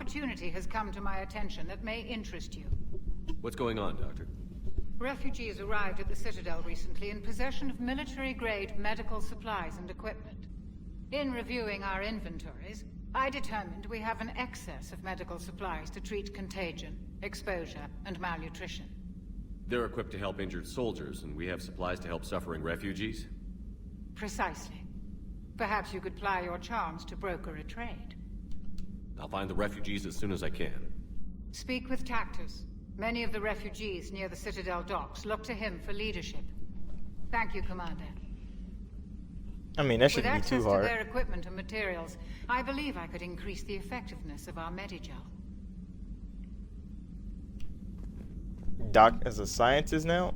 opportunity has come to my attention that may interest you. What's going on, Doctor? Refugees arrived at the Citadel recently in possession of military-grade medical supplies and equipment. In reviewing our inventories, I determined we have an excess of medical supplies to treat contagion, exposure, and malnutrition. They're equipped to help injured soldiers, and we have supplies to help suffering refugees? Precisely. Perhaps you could ply your charms to broker a trade. I'll find the refugees as soon as I can. Speak with Tactus. Many of the refugees near the Citadel docks look to him for leadership. Thank you, Commander. I mean, that shouldn't be With too access to hard. their equipment and materials, I believe I could increase the effectiveness of our Medigel. Doc is a scientist now?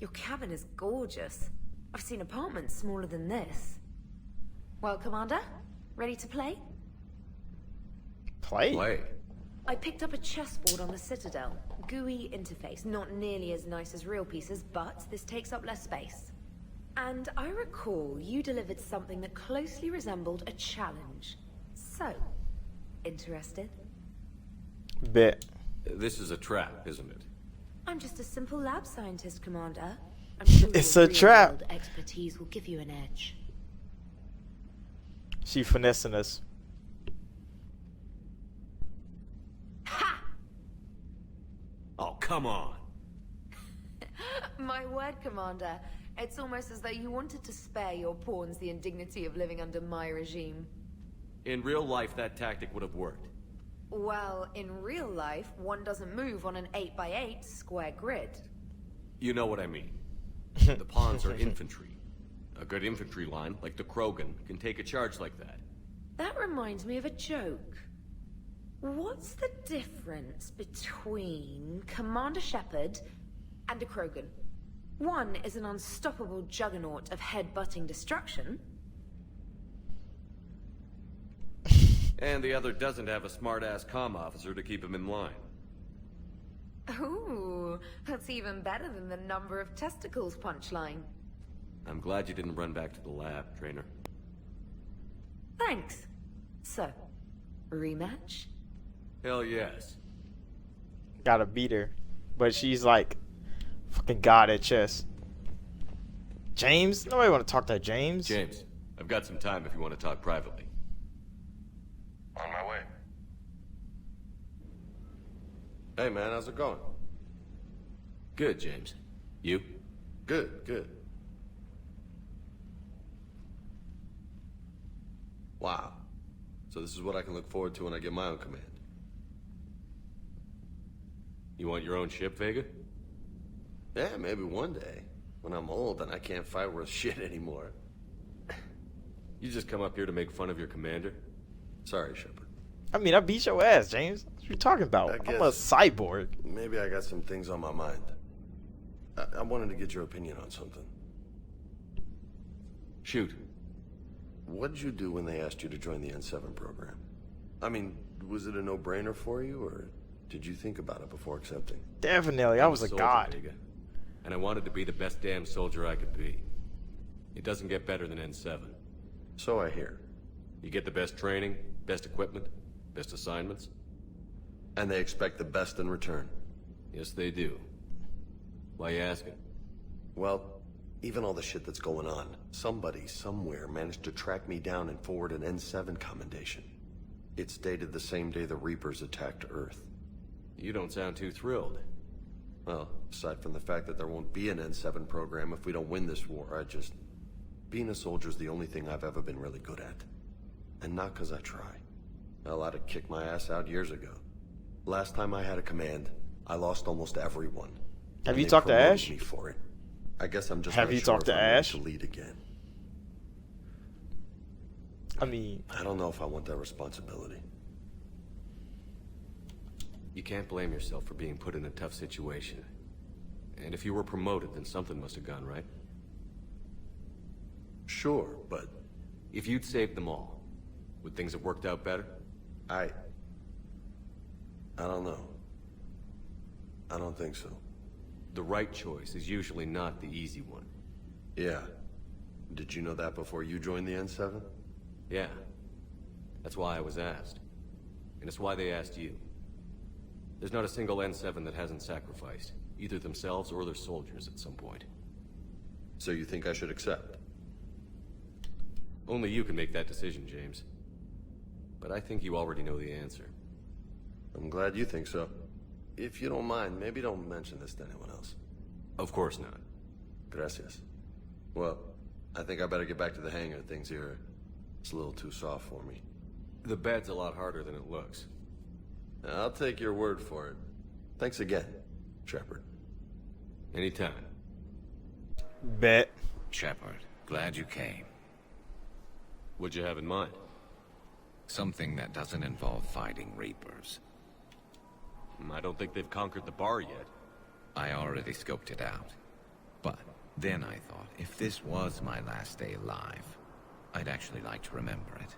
Your cabin is gorgeous. I've seen apartments smaller than this. Well, Commander, ready to play? Play? I picked up a chessboard on the Citadel. GUI interface, not nearly as nice as real pieces, but this takes up less space. And I recall you delivered something that closely resembled a challenge. So, interested? Bet. This is a trap, isn't it? I'm just a simple lab scientist, Commander. I'm sure It's your a trap. real-world expertise will give you an edge. She finessing us. Ha! Oh, come on! My word, Commander. It's almost as though you wanted to spare your pawns the indignity of living under my regime. In real life, that tactic would have worked. Well, in real life, one doesn't move on an 8x8 square grid. You know what I mean. The pawns are infantry. A good infantry line, like the Krogan, can take a charge like that. That reminds me of a joke. What's the difference between Commander Shepard and a Krogan? One is an unstoppable juggernaut of head-butting destruction. And the other doesn't have a smart-ass comm officer to keep him in line. Ooh, that's even better than the number of testicles punchline. I'm glad you didn't run back to the lab, Trainer. Thanks. So, rematch? Hell yes. Gotta beat her. But she's like fucking god at chess. James? Nobody want to talk to James. James, I've got some time if you want to talk privately. On my way. Hey man, how's it going? Good, James. You? Good, good. Wow. So this is what I can look forward to when I get my own command. You want your own ship, Vega? Yeah, maybe one day. When I'm old and I can't fight worth shit anymore. You just come up here to make fun of your commander? Sorry, Shepard. I mean, I beat your ass, James. What you talking about? I I'm a guess- cyborg. Maybe I got some things on my mind. I wanted to get your opinion on something. Shoot. What did you do when they asked you to join the N7 program? I mean, was it a no-brainer for you, or did you think about it before accepting? Definitely. I was a soldier, god. Vega. And I wanted to be the best damn soldier I could be. It doesn't get better than N7. So I hear. You get the best training, best equipment, best assignments. And they expect the best in return. Yes, they do. Why you asking? Well, even all the shit that's going on, somebody somewhere managed to track me down and forward an N7 commendation. It's dated the same day the Reapers attacked Earth. You don't sound too thrilled. Well, aside from the fact that there won't be an N7 program if we don't win this war, being a soldier's the only thing I've ever been really good at. And not because I try. Hell, I'd have kicked my ass out years ago. Last time I had a command, I lost almost everyone. Have And you they talked to promoted Ash? me for it. I guess I'm just Have not you sure talked if to I'm ready Ash? to lead again. I mean, I don't know if I want that responsibility. You can't blame yourself for being put in a tough situation. And if you were promoted, then something must have gone right. Sure, but If you'd saved them all, would things have worked out better? I don't know. I don't think so. The right choice is usually not the easy one. Yeah. Did you know that before you joined the N7? Yeah. That's why I was asked. And it's why they asked you. There's not a single N7 that hasn't sacrificed, either themselves or their soldiers at some point. So you think I should accept? Only you can make that decision, James. But I think you already know the answer. I'm glad you think so. If you don't mind, maybe don't mention this to anyone else. Of course not. Gracias. Well, I think I better get back to the hang of things here. It's a little too soft for me. The bed's a lot harder than it looks. I'll take your word for it. Thanks again, Shepard. Anytime. Bet. Shepard, glad you came. What'd you have in mind? Something that doesn't involve fighting Reapers. I don't think they've conquered the bar yet. I already scoped it out. But then I thought, if this was my last day alive, I'd actually like to remember it.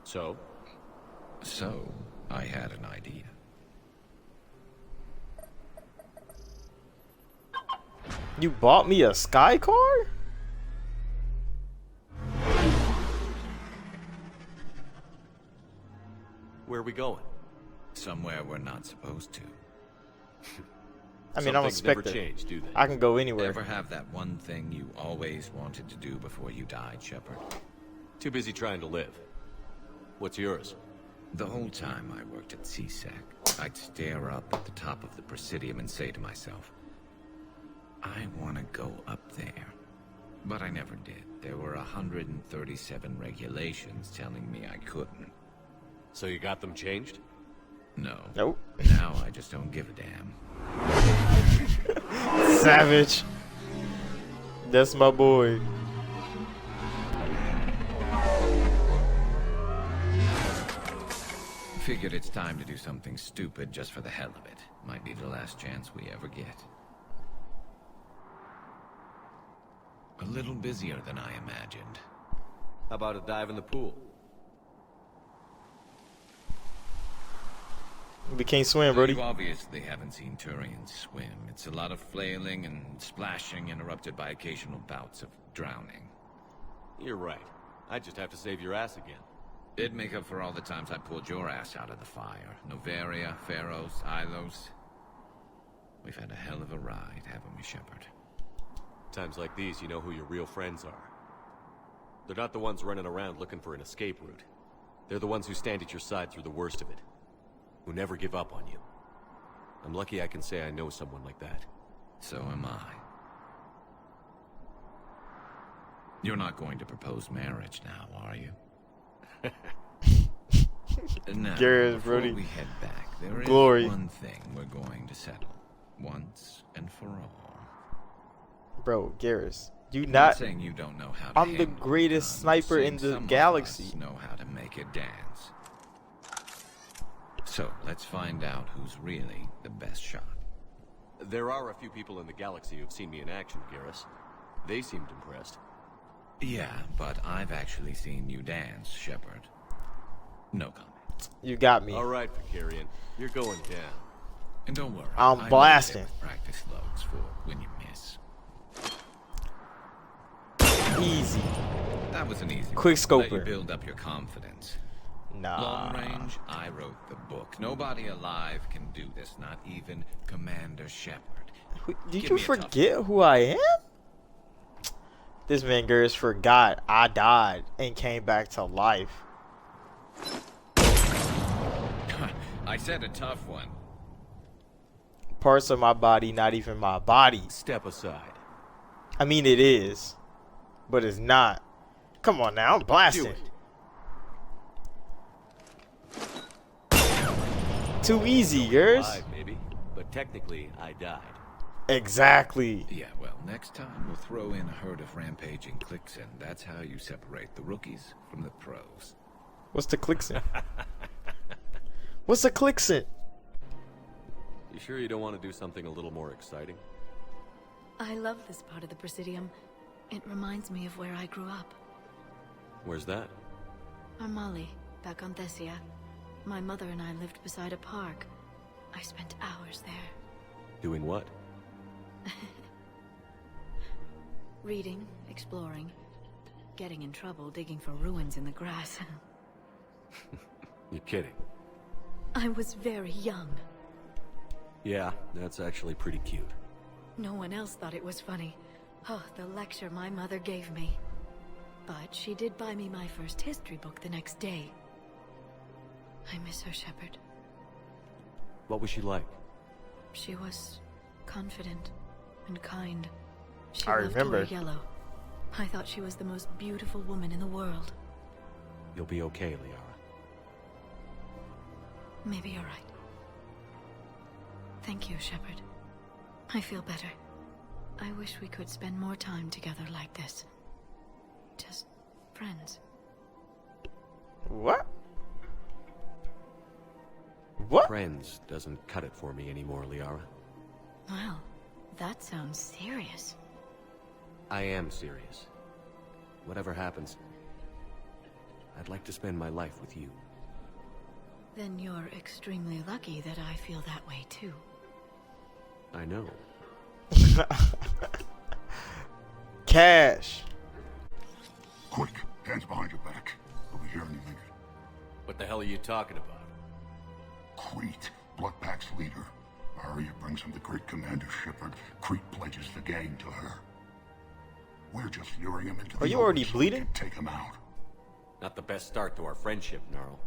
So? So, I had an idea. You bought me a sky car? Where are we going? Somewhere we're not supposed to. I mean, Some I'm a things never Spectre. change, do they? I can go anywhere. Ever have that one thing you always wanted to do before you died, Shepard? Too busy trying to live. What's yours? The whole time I worked at CSEC, I'd stare up at the top of the Presidium and say to myself, I want to go up there. But I never did. There were 137 regulations telling me I couldn't. So you got them changed? No. Nope. Now I just don't give a damn. Savage. That's my boy. Figured it's time to do something stupid just for the hell of it. Might be the last chance we ever get. A little busier than I imagined. How about a dive in the pool? We can't swim, Brody. You obviously haven't seen Turians swim. It's a lot of flailing and splashing, interrupted by occasional bouts of drowning. You're right. I just have to save your ass again. It'd make up for all the times I pulled your ass out of the fire. Noveria, Pharos, Ilos. We've had a hell of a ride, haven't we, Shepard? Times like these, you know who your real friends are. They're not the ones running around looking for an escape route. They're the ones who stand at your side through the worst of it. Who never give up on you. I'm lucky I can say I know someone like that. So am I. You're not going to propose marriage now, are you? Now, Garrus, before Brody. we head back, there is Glory. one thing we're going to settle. Once and for all. Bro, Garrus. You I'm not. saying you don't know how to I'm the handle greatest guns, sniper in seeing the some of galaxy. us know how to make it dance. So, let's find out who's really the best shot. There are a few people in the galaxy who've seen me in action, Garrus. They seemed impressed. Yeah, but I've actually seen you dance, Shepard. No comment. You got me. All right, Vicarian. You're going down. And don't worry. I'm I know blasting. there are practice loads for when you miss. Easy. That was an easy Quick one. Let you scoper. build up your confidence. Nah. Long range, I wrote the book. Nobody alive can do this, not even Commander Shepard. Did Give you me a tough forget who I am? This man Garrus forgot I died and came back to life. I said a tough one. Parts of my body, not even my body. Step aside. I mean, it is, but it's not. Come on now, I'm Do blasting. it. Too easy, Garrus. Alive, maybe. But technically, I died. Exactly. Yeah, well, next time we'll throw in a herd of rampaging clicks, and that's how you separate the rookies from the pros. What's the Clixin? What's the Clixin? You sure you don't want to do something a little more exciting? I love this part of the Presidium. It reminds me of where I grew up. Where's that? Armali, back on Thessia. My mother and I lived beside a park. I spent hours there. Doing what? Reading, exploring, getting in trouble digging for ruins in the grass. You're kidding. I was very young. Yeah, that's actually pretty cute. No one else thought it was funny. Oh, the lecture my mother gave me. But she did buy me my first history book the next day. I miss her, Shepard. What was she like? She was confident and kind. She I loved to remember. wear yellow. I thought she was the most beautiful woman in the world. You'll be okay, Liara. Maybe you're right. Thank you, Shepard. I feel better. I wish we could spend more time together like this. Just friends. What? What? Friends doesn't cut it for me anymore, Liara. Wow, that sounds serious. I am serious. Whatever happens, I'd like to spend my life with you. Then you're extremely lucky that I feel that way too. I know. Cash. Quick, hands behind your back. We'll be here any minute. What the hell are you talking about? Crete, Bloodpack's leader. Arya brings him to Great Commander Shepard. Crete pledges the gang to her. We're just luring him into the Are you already open so we bleeding? can take him out. Not the best start to our friendship, Gnarl.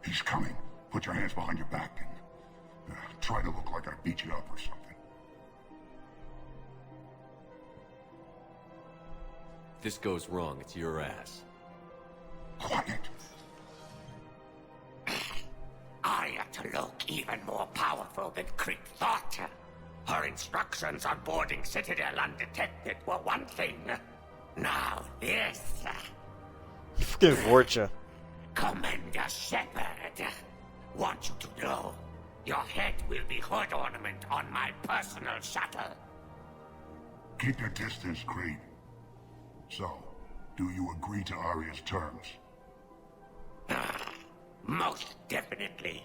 He's coming. Put your hands behind your back and try to look like I beat you up or something. If this goes wrong, it's your ass. Quiet. Arya to look even more powerful than Crete thought. Her instructions on boarding Citadel undetected were one thing. Now this. Fucking Vorcha. Commander Shepard. Want you to know, your head will be hood ornament on my personal shuttle. Keep your distance, Crete. So, do you agree to Arya's terms? Most definitely.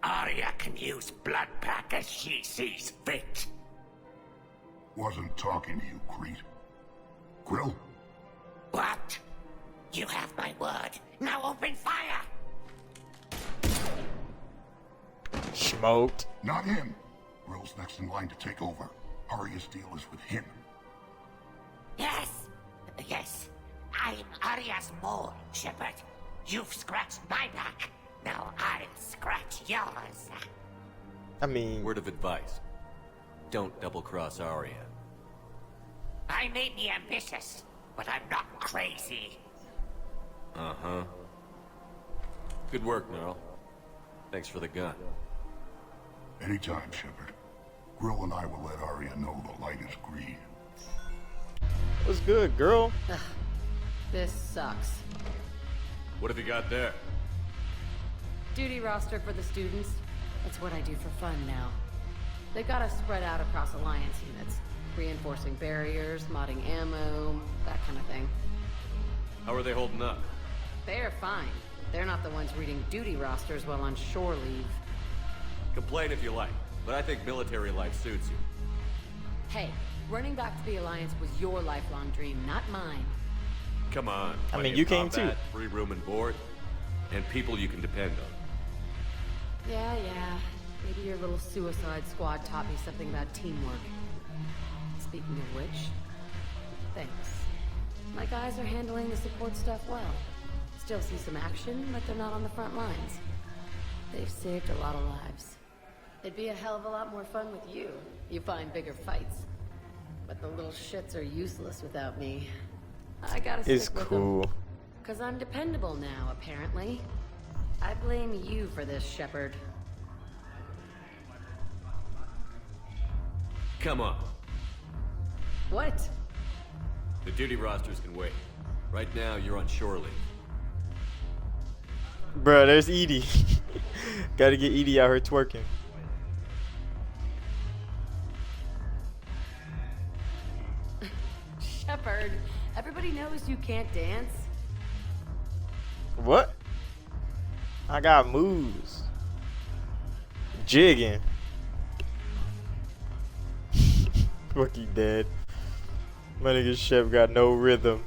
Arya can use Bloodpack as she sees fit. Wasn't talking to you, Crete. Quill? What? You have my word. Now open fire! Smoked. Not him. Grill's next in line to take over. Arya's deal is with him. Yes. Yes. I'm Arya's mole, Shepard. You've scratched my back. Now I'll scratch yours. I mean, Word of advice. Don't double-cross Arya. I may be ambitious, but I'm not crazy. Uh-huh. Good work, Gnarl. Thanks for the gun. Anytime, Shepard. Grill and I will let Arya know the light is green. what's good, girl? This sucks. What have you got there? Duty roster for the students. That's what I do for fun now. They got us spread out across Alliance units. Reinforcing barriers, modding ammo, that kind of thing. How are they holding up? They're fine. They're not the ones reading duty rosters while on shore leave. Complain if you like, but I think military life suits you. Hey, running back to the Alliance was your lifelong dream, not mine. Come on. I mean, plenty you of came combat, too. Free room and board, and people you can depend on. Yeah. Maybe your little suicide squad taught me something about teamwork. Speaking of which, thanks. My guys are handling the support stuff well. Still see some action, but they're not on the front lines. They've saved a lot of lives. It'd be a hell of a lot more fun with you. You find bigger fights. But the little shits are useless without me. I gotta It's stick with cool. them. 'Cause I'm dependable now, apparently. I blame you for this, Shepard. Come on. What? The duty rosters can wait. Right now, you're on shore leave. Bruh, there's Edie. Gotta get Edie out here twerking. Shepard, everybody knows you can't dance. What? I got moves. Jigging. Fucking dead. My nigga Chef got no rhithm.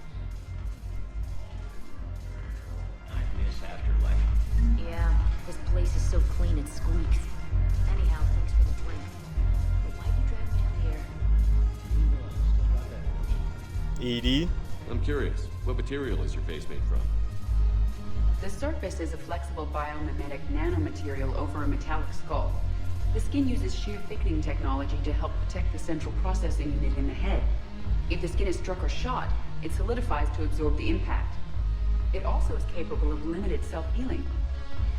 I miss Afterlife Edie. I'm curious, what material is your face made from? The surface is a flexible biomimetic nanomaterial over a metallic skull. The skin uses shear thickening technology to help protect the central processing unit in the head. If the skin is struck or shot, it solidifies to absorb the impact. It also is capable of limited self-healing.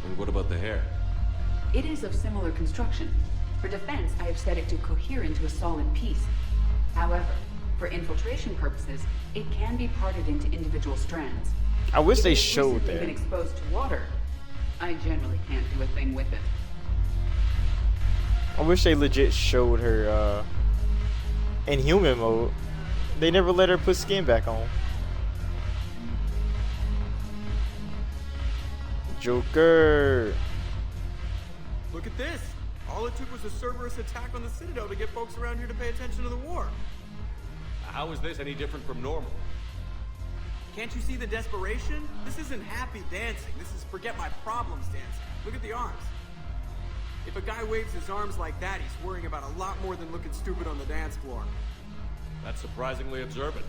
And what about the hair? It is of similar construction. For defense, I have set it to cohere into a solid piece. However, for infiltration purposes, it can be parted into individual strands. I wish If they it has showed recently that. been exposed to water, I generally can't do a thing with it. I wish they legit showed her in human mode. They never let her put skin back on. Joker. Look at this! All it took was a Cerberus attack on the Citadel to get folks around here to pay attention to the war. How is this any different from normal? Can't you see the desperation? This isn't happy dancing. This is forget my problems dancing. Look at the arms. If a guy waves his arms like that, he's worrying about a lot more than looking stupid on the dance floor. That's surprisingly observant.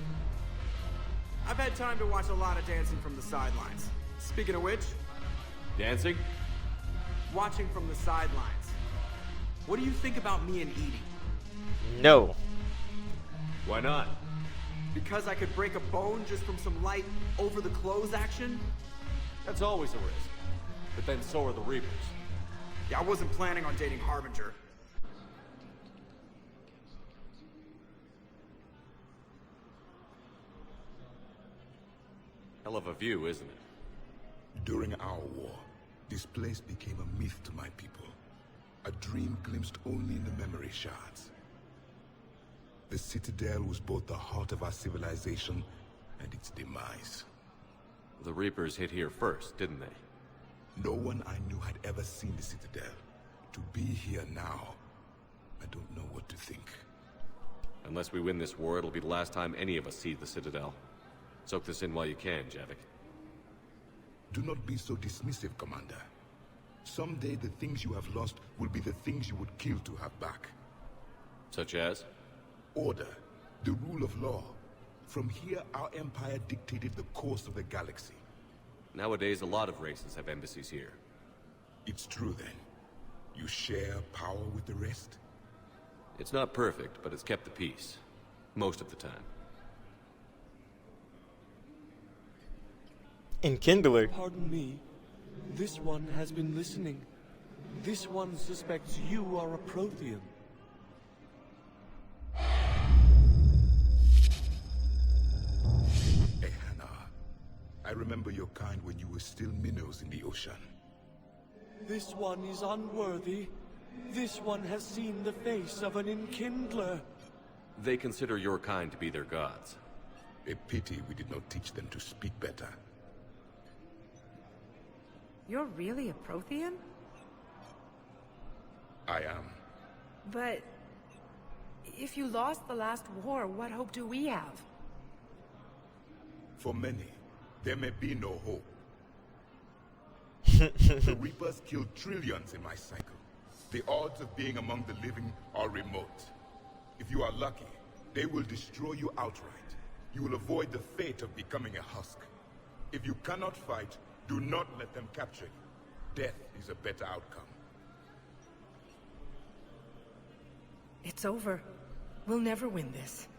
I've had time to watch a lot of dancing from the sidelines. Speaking of which, Dancing? watching from the sidelines. What do you think about me and Edie? No. Why not? Because I could break a bone just from some light over-the-clothes action? That's always a risk. But then so are the Reapers. Yeah, I wasn't planning on dating Harbinger. Hell of a view, isn't it? During our war, this place became a myth to my people. A dream glimpsed only in the memory shards. The Citadel was both the heart of our civilization and its demise. The Reapers hit here first, didn't they? No one I knew had ever seen the Citadel. To be here now, I don't know what to think. Unless we win this war, it'll be the last time any of us see the Citadel. Soak this in while you can, Javik. Do not be so dismissive, Commander. Someday the things you have lost will be the things you would kill to have back. Such as? Order, the rule of law. From here, our empire dictated the course of the galaxy. Nowadays, a lot of races have embassies here. It's true then. You share power with the rest? It's not perfect, but it's kept the peace. Most of the time. Enkindler. Pardon me. This one has been listening. This one suspects you are a Prothean. Ehana, I remember your kind when you were still minnows in the ocean. This one is unworthy. This one has seen the face of an Enkindler. They consider your kind to be their gods. A pity we did not teach them to speak better. You're really a Prothean? I am. But if you lost the last war, what hope do we have? For many, there may be no hope. The Reapers killed trillions in my cycle. The odds of being among the living are remote. If you are lucky, they will destroy you outright. You will avoid the fate of becoming a husk. If you cannot fight, do not let them capture you. Death is a better outcome. It's over. We'll never win this.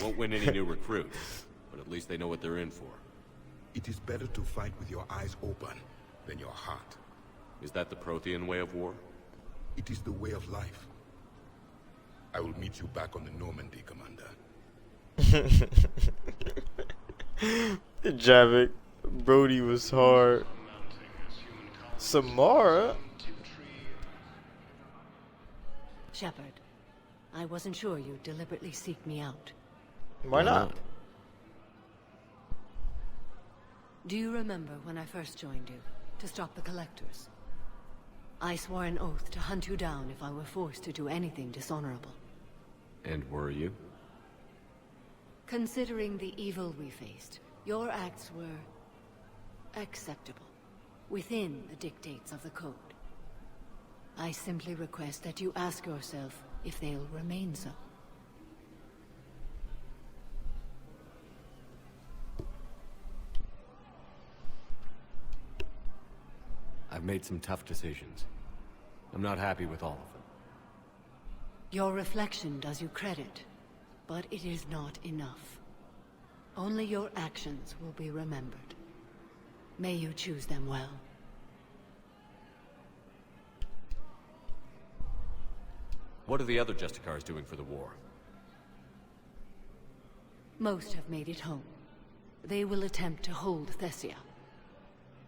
Won't win any new recruits, but at least they know what they're in for. It is better to fight with your eyes open than your heart. Is that the Prothean way of war? It is the way of life. I will meet you back on the Normandy, Commander. Javik. Brody was hard. Samara? Shepard, I wasn't sure you'd deliberately seek me out. Why not? Do you remember when I first joined you, to stop the Collectors? I swore an oath to hunt you down if I were forced to do anything dishonorable. And were you? Considering the evil we faced, your acts were acceptable, within the dictates of the Code. I simply request that you ask yourself if they'll remain so. I've made some tough decisions. I'm not happy with all of them. Your reflection does you credit, but it is not enough. Only your actions will be remembered. May you choose them well. What are the other Justicars doing for the war? Most have made it home. They will attempt to hold Thessia.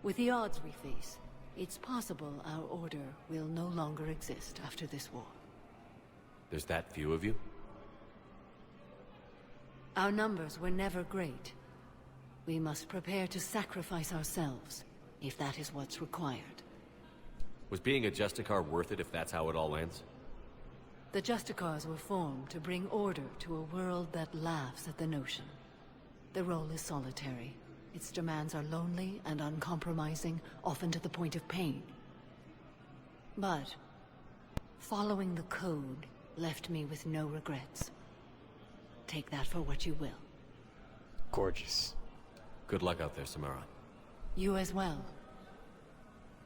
With the odds we face, it's possible our order will no longer exist after this war. There's that few of you? Our numbers were never great. We must prepare to sacrifice ourselves, if that is what's required. Was being a Justicar worth it if that's how it all ends? The Justicars were formed to bring order to a world that laughs at the notion. The role is solitary. Its demands are lonely and uncompromising, often to the point of pain. But following the code left me with no regrets. Take that for what you will. Gorgeous. Good luck out there, Samara. You as well.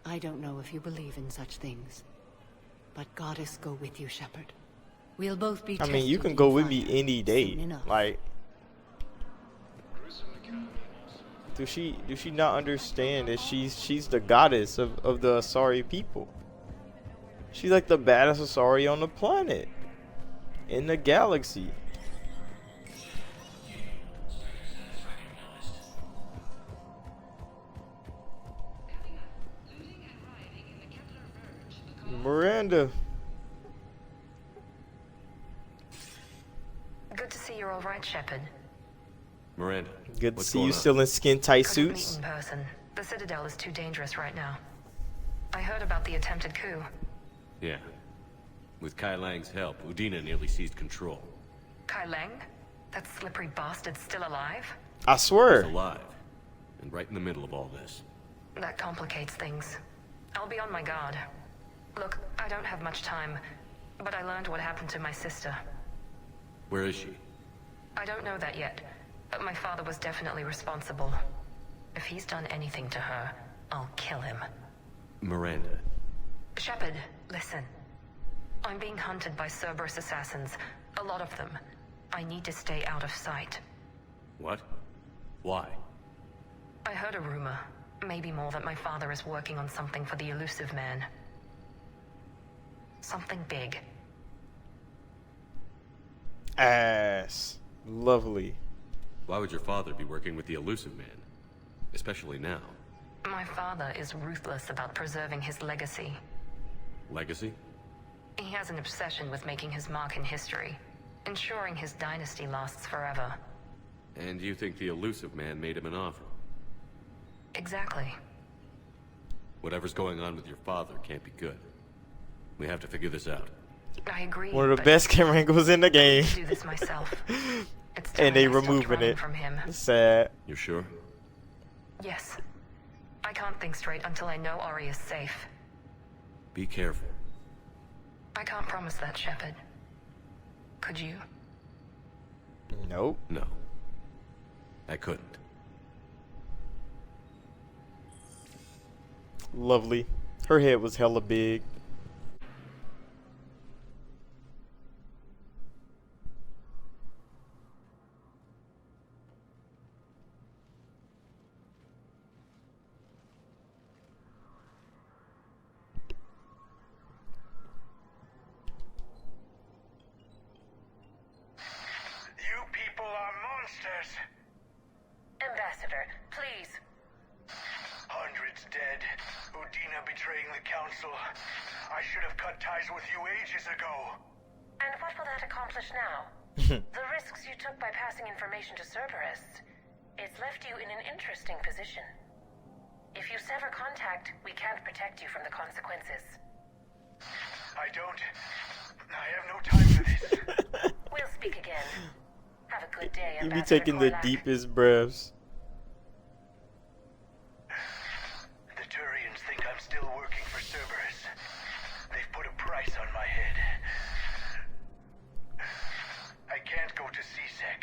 I don't know if you believe in such things, but Goddess go with you, Shepard. We'll both be I mean, you can go with me any day. Like, does she not understand that she's the goddess of the Asari people? She's like the baddest Asari on the planet, in the galaxy. Miranda. Good to see you're all right, Shepard. Miranda. Good to what's see you going on? still in skin tight Couldn't meet suits. in person. The Citadel is too dangerous right now. I heard about the attempted coup. Yeah. With Kai Lang's help, Udina nearly seized control. Kai Lang? That slippery bastard's still alive? I swear. He's alive. And right in the middle of all this. That complicates things. I'll be on my guard. Look, I don't have much time, but I learned what happened to my sister. Where is she? I don't know that yet, but my father was definitely responsible. If he's done anything to her, I'll kill him. Miranda. Shepard, listen. I'm being hunted by Cerberus assassins. A lot of them. I need to stay out of sight. What? Why? I heard a rumor, maybe more, that my father is working on something for the Elusive Man. Something big. Ass. Lovely. Why would your father be working with the Elusive Man? Especially now. My father is ruthless about preserving his legacy. Legacy? He has an obsession with making his mark in history, ensuring his dynasty lasts forever. And you think the Elusive Man made him an offer? Exactly. Whatever's going on with your father can't be good. We have to figure this out. I agree. One of the but best camera angles in the game. I do this myself. It's time And they I stopped removing running it. from him. It's sad. You're sure? Yes. I can't think straight until I know Ari is safe. Be careful. I can't promise that, Shepard. Could you? Nope. No. I couldn't. Lovely. Her head was hella big. You people are monsters. Ambassador, please. Hundreds dead. Udina betraying the council. I should have cut ties with you ages ago. And what will that accomplish now? The risks you took by passing information to Cerberus, it's left you in an interesting position. If you sever contact, we can't protect you from the consequences. I have no time for this. We'll speak again. Have a good day, You be Ambassador taking the Korlak. deepest breaths. The Turians think I'm still working for Cerberus. They've put a price on my head. I can't go to CSEC,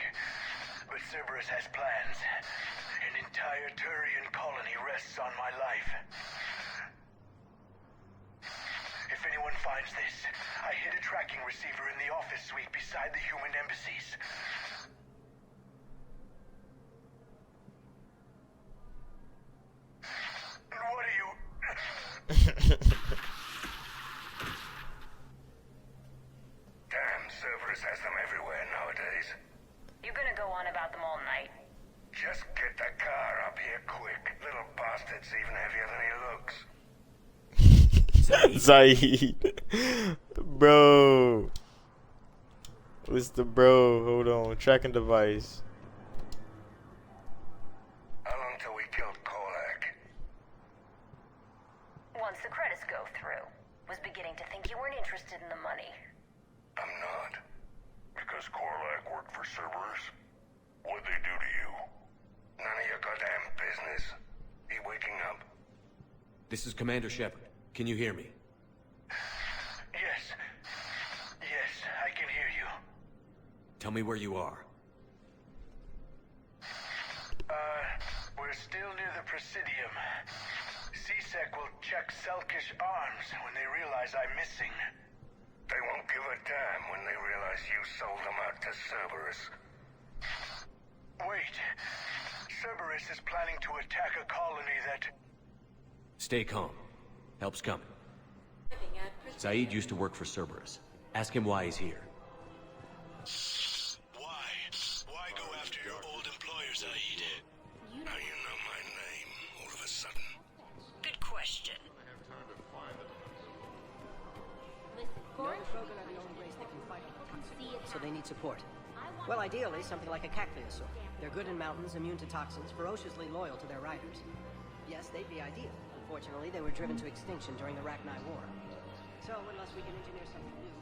but Cerberus has plans. An entire Turian colony rests on my life. finds this. I hid a tracking receiver in the office suite beside the human embassies. What are you... Damn, Cerberus has them everywhere nowadays. You gonna go on about them all night? Just get the car up here quick. Little bastard's even heavier than he looks. Zaid. Bro. What's the bro? Hold on. Tracking device. How long till we killed Korlak? Once the credits go through. Was beginning to think you weren't interested in the money. I'm not. Because Korlak worked for Cerberus? What'd they do to you? None of your goddamn business. He waking up? This is Commander Shepard. Can you hear me? Yes. Yes, I can hear you. Tell me where you are. We're still near the Presidium. CSEC will check Selkish arms when they realize I'm missing. They won't give a damn when they realize you sold them out to Cerberus. Wait. Cerberus is planning to attack a colony that... Stay calm. Help's coming. Zaid used to work for Cerberus. Ask him why he's here. Why? Why go after your old employer, Zaid? How you know my name all of a sudden? Good question. So they need support. Well, ideally, something like a cactuosaur. They're good in mountains, immune to toxins, ferociously loyal to their riders. Yes, they'd be ideal. Unfortunately, they were driven to extinction during the Rachni War. So, unless we can engineer something new...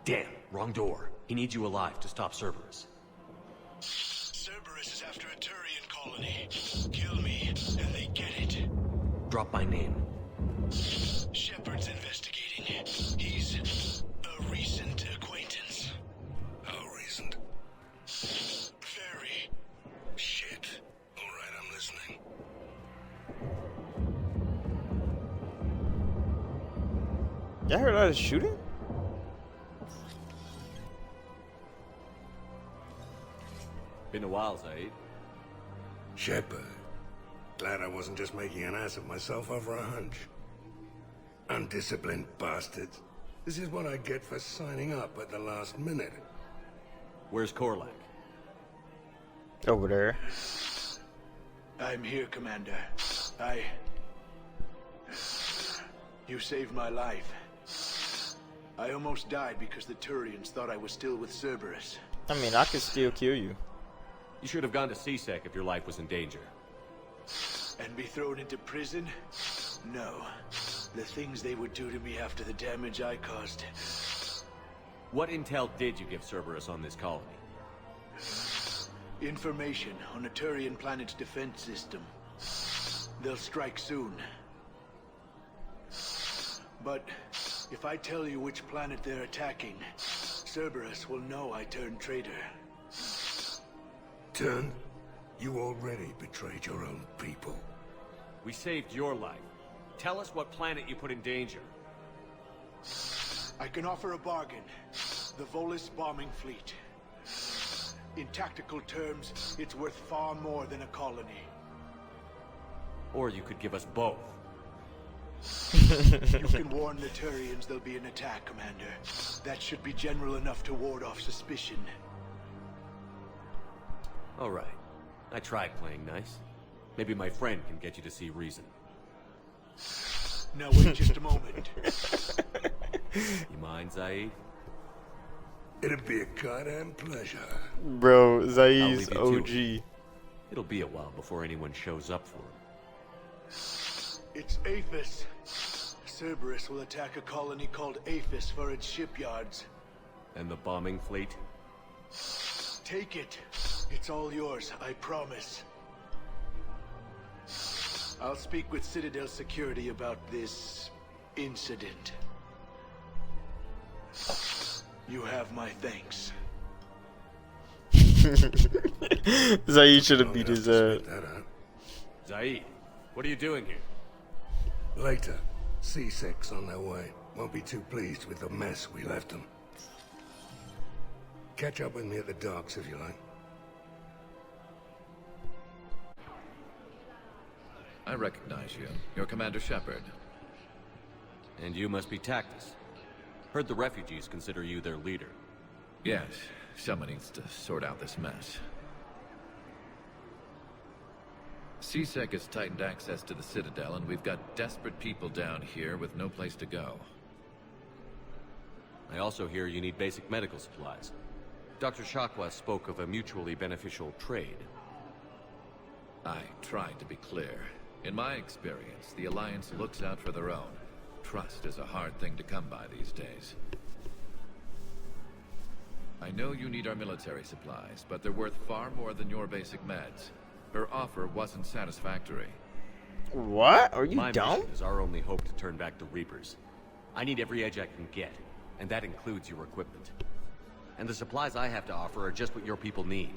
Damn, wrong door. He needs you alive to stop Cerberus. Cerberus is after a Turian colony. Kill me, and they get it. Drop my name. Shepard's investigating. He's a recent acquaintance. How recent? Very. Shit. Alright, I'm listening. Y'all heard all the shooting? Been a while, Zaid. Shepard. Glad I wasn't just making an ass of myself over a hunch. Undisciplined bastards. This is what I get for signing up at the last minute. Where's Korlak? Over there. I'm here, Commander. You saved my life. I almost died because the Turians thought I was still with Cerberus. I mean, I could still kill you. You should have gone to CSEC if your life was in danger. And be thrown into prison? No. The things they would do to me after the damage I caused. What intel did you give Cerberus on this colony? Information on a Turian planet's defense system. They'll strike soon. But if I tell you which planet they're attacking, Cerberus will know I turned traitor. Turned? You already betrayed your own people. We saved your life. Tell us what planet you put in danger. I can offer a bargain. The Volus bombing fleet. In tactical terms, it's worth far more than a colony. Or you could give us both. You can warn the Turians there'll be an attack, Commander. That should be general enough to ward off suspicion. All right. I tried playing nice. Maybe my friend can get you to see reason. Now wait just a moment. You mind, Zaid? It'd be a goddamn pleasure. Bro, I'll Zaid's leave you OG. to it. It'll be a while before anyone shows up for him. It's Aphis. Cerberus will attack a colony called Aphis for its shipyards. And the bombing fleet? Take it. It's all yours, I promise. I'll speak with Citadel Security about this incident. You have my thanks. Zaid should have beat his Zaid, what are you doing here? Later. C6 on their way. Won't be too pleased with the mess we left them. Catch up with me at the docks if you like. I recognize you. You're Commander Shepard. And you must be Tactus. Heard the refugees consider you their leader. Yes, someone needs to sort out this mess. C-Sec has tightened access to the Citadel, and we've got desperate people down here with no place to go. I also hear you need basic medical supplies. Dr. Shakwa spoke of a mutually beneficial trade. I tried to be clear. In my experience, the Alliance looks out for their own. Trust is a hard thing to come by these days. I know you need our military supplies, but they're worth far more than your basic meds. Her offer wasn't satisfactory. What? Are you My dumb? mission is our only hope to turn back the Reapers. I need every edge I can get, and that includes your equipment. And the supplies I have to offer are just what your people need.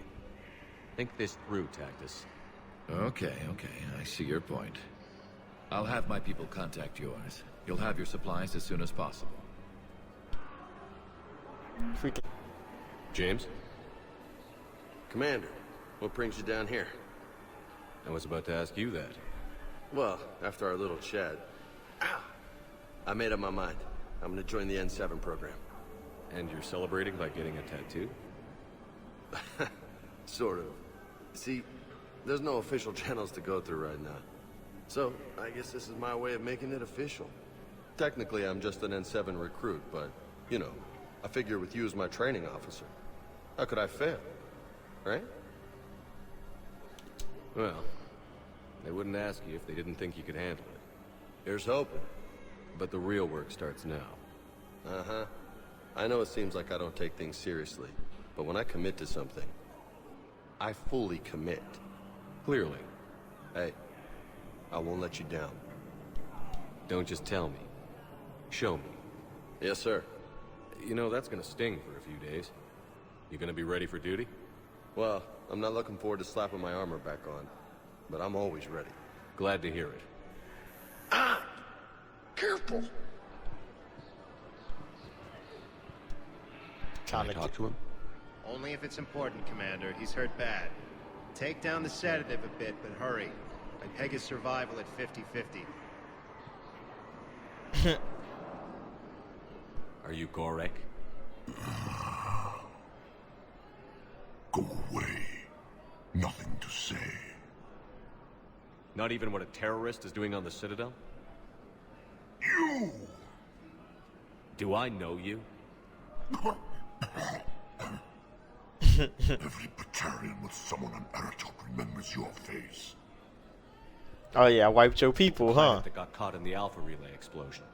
Think this through, Tactus. Okay, I see your point. I'll have my people contact yours. You'll have your supplies as soon as possible. Freaking. James? Commander, what brings you down here? I was about to ask you that. Well, after our little chat, I made up my mind. I'm gonna join the N7 program. And you're celebrating by getting a tattoo? Sort of. See, there's no official channels to go through right now. So, I guess this is my way of making it official. Technically, I'm just an N7 recruit, but, you know, I figure with you as my training officer, how could I fail? Right? Well, they wouldn't ask you if they didn't think you could handle it. Here's hoping. But the real work starts now. Uh-huh. I know it seems like I don't take things seriously, but when I commit to something, I fully commit. Clearly. Hey, I won't let you down. Don't just tell me. Show me. Yes, sir. You know, that's gonna sting for a few days. You gonna be ready for duty? Well, I'm not looking forward to slapping my armor back on, but I'm always ready. Glad to hear it. Careful. Can I talk to him? Only if it's important, Commander. He's hurt bad. Take down the sedative a bit, but hurry. I peg his survival at 50-50. Are you Gorek? Go away. Nothing to say. Not even what a terrorist is doing on the Citadel? You! Do I know you? Every Batarian with someone on Aratok remembers your face. Oh yeah, I wiped your people, huh? That got caught in the Alpha Relay explosion.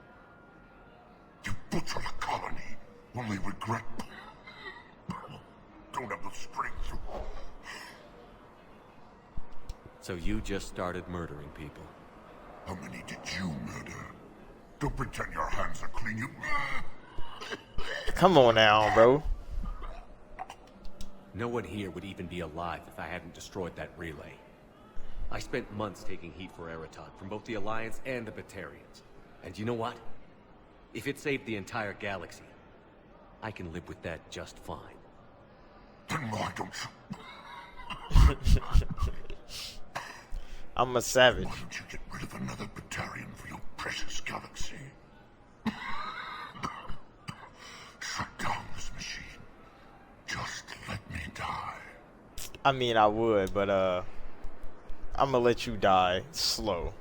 You butchered a colony. Only regret. Don't have the strength to... So you just started murdering people. How many did you murder? Don't pretend your hands are clean, you... Come on now, bro. No one here would even be alive if I hadn't destroyed that relay. I spent months taking heat for Aratok from both the Alliance and the Batarians. And you know what? If it saved the entire galaxy, I can live with that just fine. Then why don't you... I'm a savage. Why don't you get rid of another Batarian for your precious galaxy? Shut down this machine. Just let me die. I mean, I would, but I'm gonna let you die slow.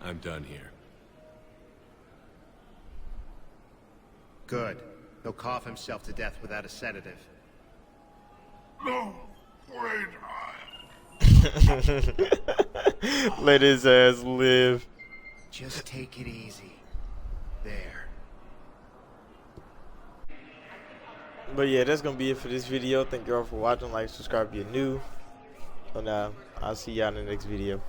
I'm done here. Good. He'll cough himself to death without a sedative. No, wait. Let his ass live. Just take it easy. There. But yeah, that's gonna be it for this video. Thank you all for watching. Like, subscribe if you're new. And I'll see y'all in the next video.